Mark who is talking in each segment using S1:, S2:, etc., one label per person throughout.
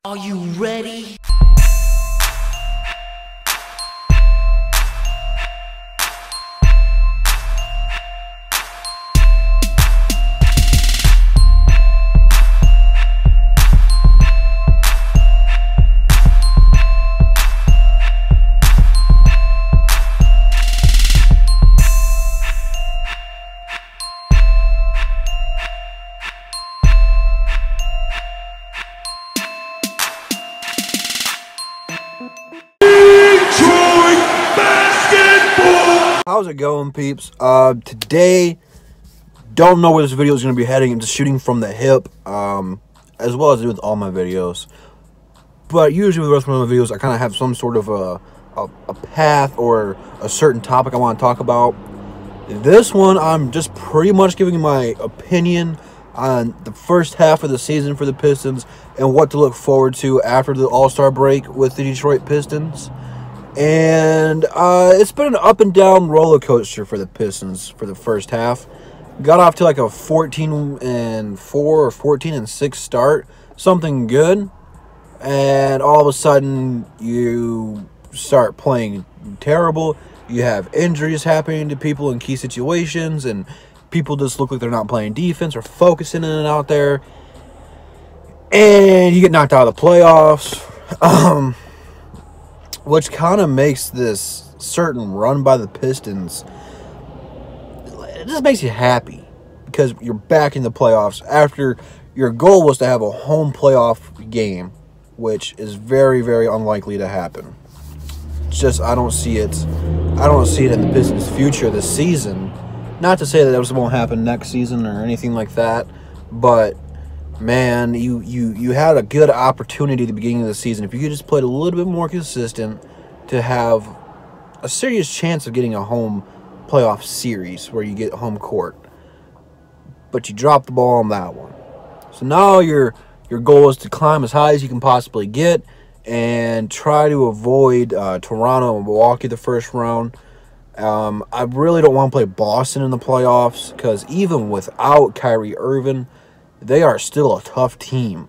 S1: Are you ready?
S2: How's it going, peeps? Today, don't know where this video is going to be heading. I'm just shooting from the hip, as well as I do with all my videos. But usually with the rest of my videos, I kind of have some sort of a path or a certain topic I want to talk about. This one, I'm just pretty much giving my opinion on the first half of the season for the Pistons and what to look forward to after the All-Star break with the Detroit Pistons. And it's been an up and down roller coaster for the Pistons for the first half. Got off to like a 14-4 or 14-6 start, something good, and all of a sudden you start playing terrible. You have injuries happening to people in key situations, and people just look like they're not playing defense or focusing in and out there, and you get knocked out of the playoffs. Which kind of makes this certain run by the Pistons, it just makes you happy because you're back in the playoffs after your goal was to have a home playoff game, which is very, very unlikely to happen. It's just, I don't see it in the Pistons' future this season. Not to say that this won't happen next season or anything like that, but man, you had a good opportunity at the beginning of the season. If you could just play a little bit more consistent to have a serious chance of getting a home playoff series where you get home court. But you dropped the ball on that one. So now your goal is to climb as high as you can possibly get and try to avoid Toronto and Milwaukee the first round. I really don't want to play Boston in the playoffs because even without Kyrie Irving, they are still a tough team.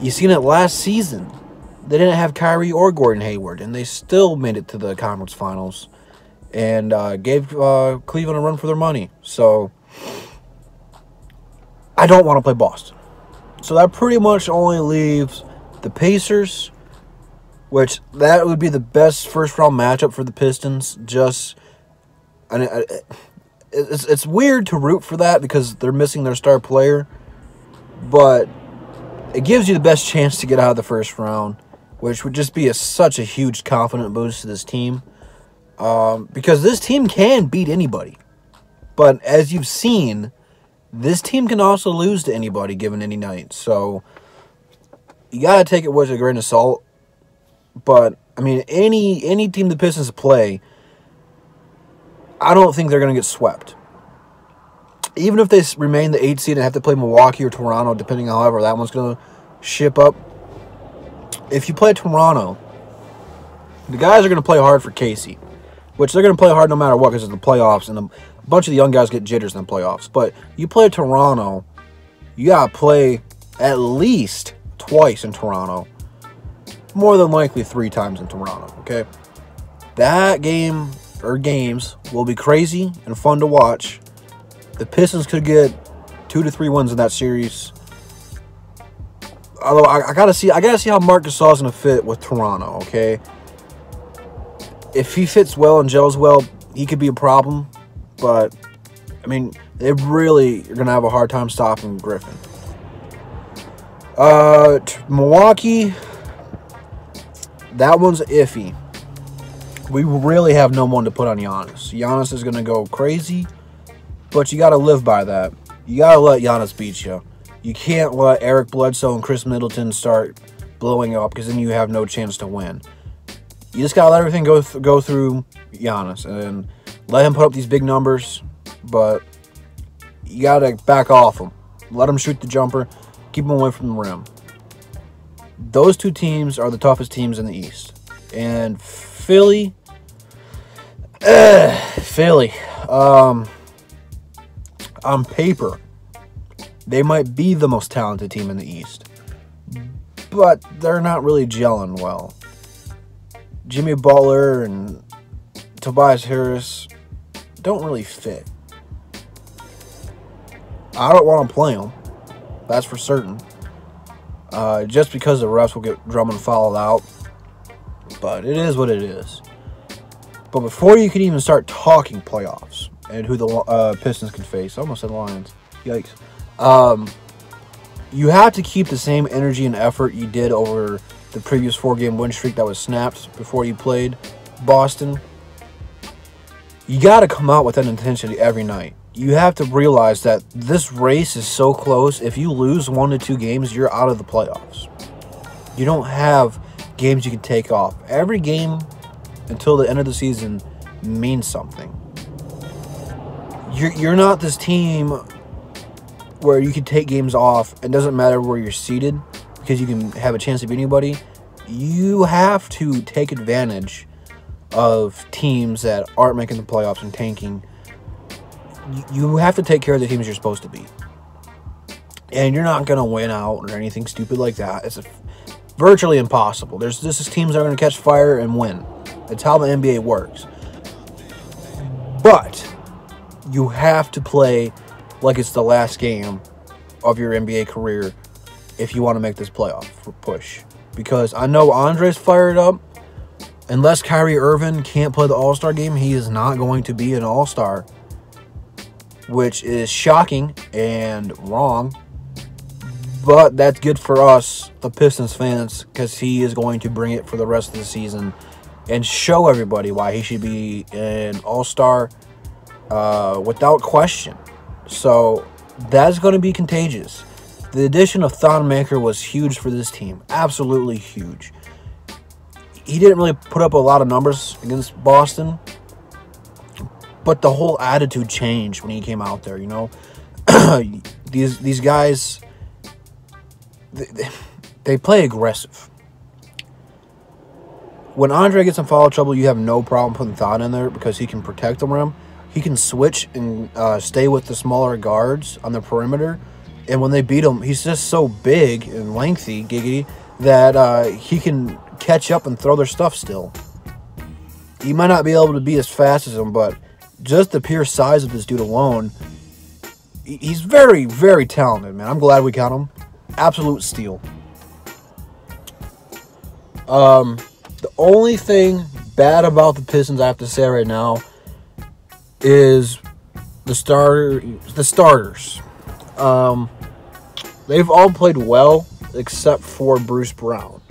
S2: You seen it last season. They didn't have Kyrie or Gordon Hayward, and they still made it to the conference finals and gave Cleveland a run for their money. So I don't want to play Boston. So that pretty much only leaves the Pacers, which that would be the best first-round matchup for the Pistons. It's weird to root for that because they're missing their star player, but it gives you the best chance to get out of the first round, which would just be such a huge confident boost to this team, because this team can beat anybody. But as you've seen, this team can also lose to anybody given any night. So you got to take it with a grain of salt. But, I mean, any team the Pistons play, I don't think they're going to get swept. Even if they remain the 8th seed and have to play Milwaukee or Toronto, depending on however that one's going to ship up. If you play Toronto, the guys are going to play hard for Casey, which they're going to play hard no matter what because it's the playoffs, and a bunch of the young guys get jitters in the playoffs. But you play Toronto, you got to play at least twice in Toronto, more than likely 3 times in Toronto, okay? That game or games will be crazy and fun to watch. The Pistons could get 2 to 3 wins in that series. Although I gotta see how Marc Gasol's gonna fit with Toronto. Okay, if he fits well and gels well, he could be a problem. But I mean, they really are gonna have a hard time stopping Griffin. Milwaukee, that one's iffy. We really have no one to put on Giannis. Giannis is going to go crazy, but you got to live by that. You got to let Giannis beat you. You can't let Eric Bledsoe and Chris Middleton start blowing up because then you have no chance to win. You just got to let everything go through Giannis and let him put up these big numbers, but you got to back off him. Let him shoot the jumper. Keep him away from the rim. Those 2 teams are the toughest teams in the East. And Philly, on paper, they might be the most talented team in the East. but they're not really gelling well. Jimmy Butler and Tobias Harris don't really fit. I don't want to play them. That's for certain. Just because the refs will get Drummond fouled out. But it is what it is. But before you can even start talking playoffs and who the Pistons can face, I almost said Lions. Yikes. You have to keep the same energy and effort you did over the previous 4-game win streak that was snapped before you played Boston. You got to come out with that intensity every night. You have to realize that this race is so close. If you lose 1 to 2 games, you're out of the playoffs. You don't have games you can take off. Every game until the end of the season means something. You're not this team where you can take games off. It doesn't matter where you're seated because you can have a chance to beat anybody. You have to take advantage of teams that aren't making the playoffs and tanking. You have to take care of the teams you're supposed to beat. And you're not going to win out or anything stupid like that. It's virtually impossible. This is teams that are going to catch fire and win. That's how the NBA works. But you have to play like it's the last game of your NBA career if you want to make this playoff push. Because I know Andre's fired up. Unless Kyrie Irving can't play the All-Star game, he is not going to be an All-Star. Which is shocking and wrong. But that's good for us, the Pistons fans, because he is going to bring it for the rest of the season and show everybody why he should be an All-Star without question. So that's going to be contagious. The addition of Thon Maker was huge for this team. Absolutely huge. He didn't really put up a lot of numbers against Boston, but the whole attitude changed when he came out there, you know. These guys, they play aggressive. When Andre gets in foul trouble, you have no problem putting Thon in there because he can protect the rim. He can switch and stay with the smaller guards on the perimeter. And when they beat him, he's just so big and lengthy, giggity, that he can catch up and throw their stuff still. He might not be able to be as fast as him, but just the pure size of this dude alone, he's very, very talented, man. I'm glad we got him. Absolute steal. The only thing bad about the Pistons I have to say right now is the starters. They've all played well except for Bruce Brown.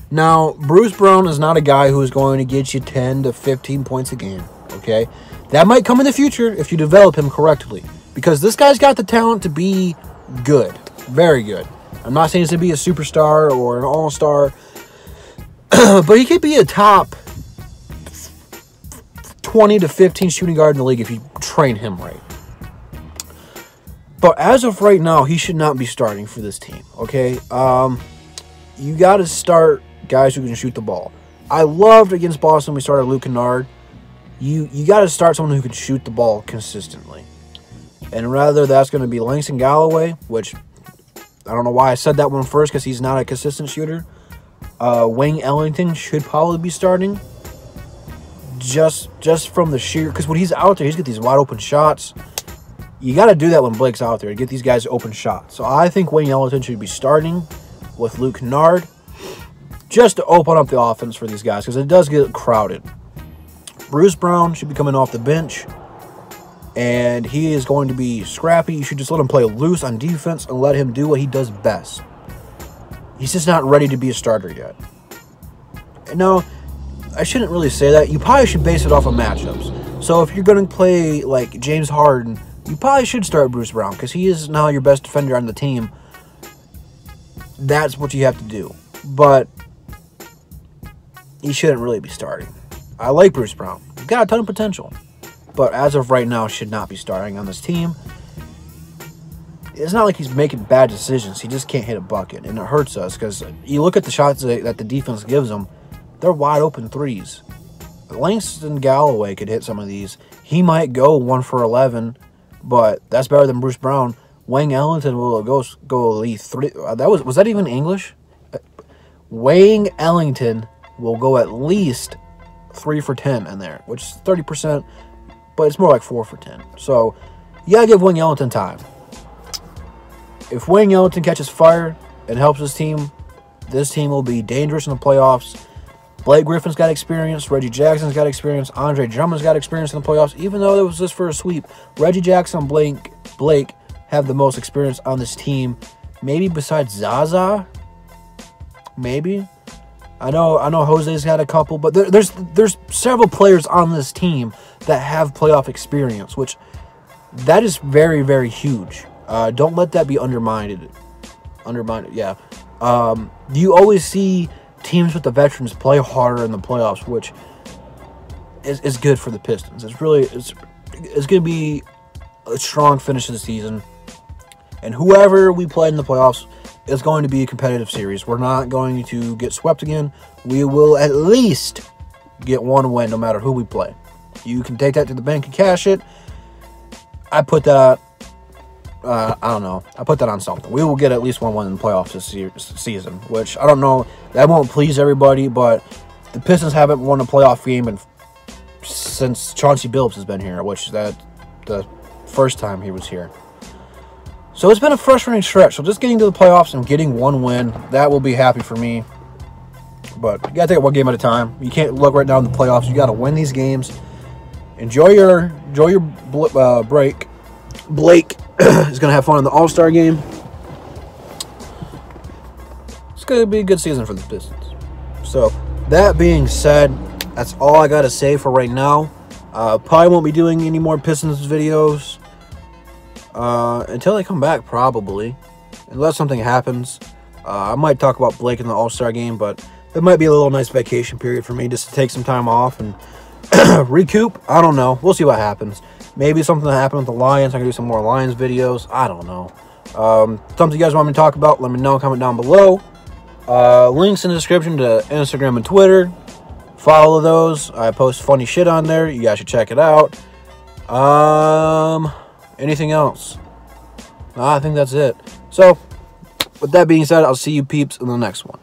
S2: Now, Bruce Brown is not a guy who is going to get you 10 to 15 points a game, okay? That might come in the future if you develop him correctly, because this guy's got the talent to be good, very good. I'm not saying he's going to be a superstar or an all-star, but he could be a top 20 to 15 shooting guard in the league if you train him right. But as of right now, he should not be starting for this team, okay? You got to start guys who can shoot the ball. I loved against Boston we started Luke Kennard. You got to start someone who can shoot the ball consistently. And rather that's going to be Langston Galloway, which I don't know why I said that one first because he's not a consistent shooter. Wayne Ellington should probably be starting. Just from the sheer, because when he's out there, he's got these wide open shots. You got to do that when Blake's out there to get these guys open shots. So I think Wayne Ellington should be starting with Luke Kennard just to open up the offense for these guys because it does get crowded. Bruce Brown should be coming off the bench, and he is going to be scrappy. You should just let him play loose on defense and let him do what he does best. He's just not ready to be a starter yet. No, I shouldn't really say that. You probably should base it off of matchups. So if you're going to play like James Harden, you probably should start Bruce Brown because he is now your best defender on the team. That's what you have to do. But he shouldn't really be starting. I like Bruce Brown. He's got a ton of potential. But as of right now, should not be starting on this team. It's not like he's making bad decisions. He just can't hit a bucket. And it hurts us because you look at the shots that the defense gives him, they're wide open threes. Langston Galloway could hit some of these. He might go 1 for 11, but that's better than Bruce Brown. Wayne Ellington will go at least 3. Was that even English? Wayne Ellington will go at least 3 for 10 in there, which is 30%, but it's more like 4 for 10. So you gotta give Wayne Ellington time. If Wayne Ellington catches fire and helps his team, this team will be dangerous in the playoffs. Blake Griffin's got experience. Reggie Jackson's got experience. Andre Drummond's got experience in the playoffs. Even though it was just for a sweep, Reggie Jackson and Blake have the most experience on this team. Maybe besides Zaza. Maybe. I know Jose's had a couple, but there's several players on this team that have playoff experience, which that is very, very huge. Don't let that be undermined. Yeah. You always see teams with the veterans play harder in the playoffs, which is good for the Pistons. It's going to be a strong finish of the season. And whoever we play in the playoffs is going to be a competitive series. We're not going to get swept again. We will at least get 1 win no matter who we play. You can take that to the bank and cash it. I put that, I don't know. I put that on something. We will get at least 1 win in the playoffs this season, which I don't know. That won't please everybody, but the Pistons haven't won a playoff game since Chauncey Billups has been here, which is the first time he was here. So it's been a frustrating stretch. So just getting to the playoffs and getting 1 win, that will be happy for me. But you got to take it 1 game at a time. You can't look right now in the playoffs. You got to win these games. Enjoy your break. Blake is going to have fun in the All-Star game. It's going to be a good season for the Pistons. So that being said, that's all I got to say for right now. Probably won't be doing any more Pistons videos until they come back, probably, unless something happens. I might talk about Blake in the All-Star game, but it might be a little nice vacation period for me just to take some time off and recoup. I don't know. We'll see what happens. Maybe something that happened with the Lions. I can do some more Lions videos. I don't know. Something you guys want me to talk about, let me know. Comment down below. Links in the description to Instagram and Twitter. Follow those. I post funny shit on there. You guys should check it out. Anything else? I think that's it. So, with that being said, I'll see you peeps in the next one.